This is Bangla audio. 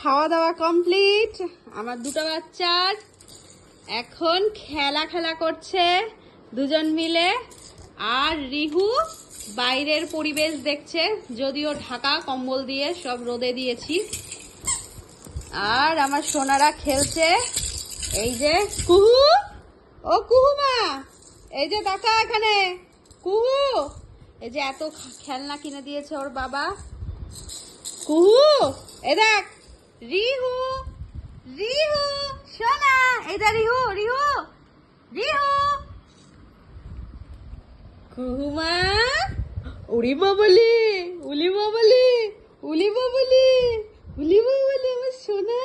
খাওয়া দাওয়া কমপ্লিট। আমার দুটো বাচ্চার এখন খেলা করছে দুজন মিলে। আর রিহু বাইরের পরিবেশ দেখছে, যদিও ঢাকা কম্বল দিয়ে সব রোদে দিয়েছি। আর আমার সোনারা খেলছে। এই যে কুহু, ও কুহু মা, এই যে দেখা এখানে কুহু। এই যে এত খেলনা কিনে দিয়েছে ওর বাবা। কুহু, এই দেখ রিহু, রিহু সোনা, এইটা রিহু, রিহু, রিহু। কুহু মা, উড়ি বাবলি, উলি বাবলি, উলি বাবলি, উলি বাবলি আমার সোনা।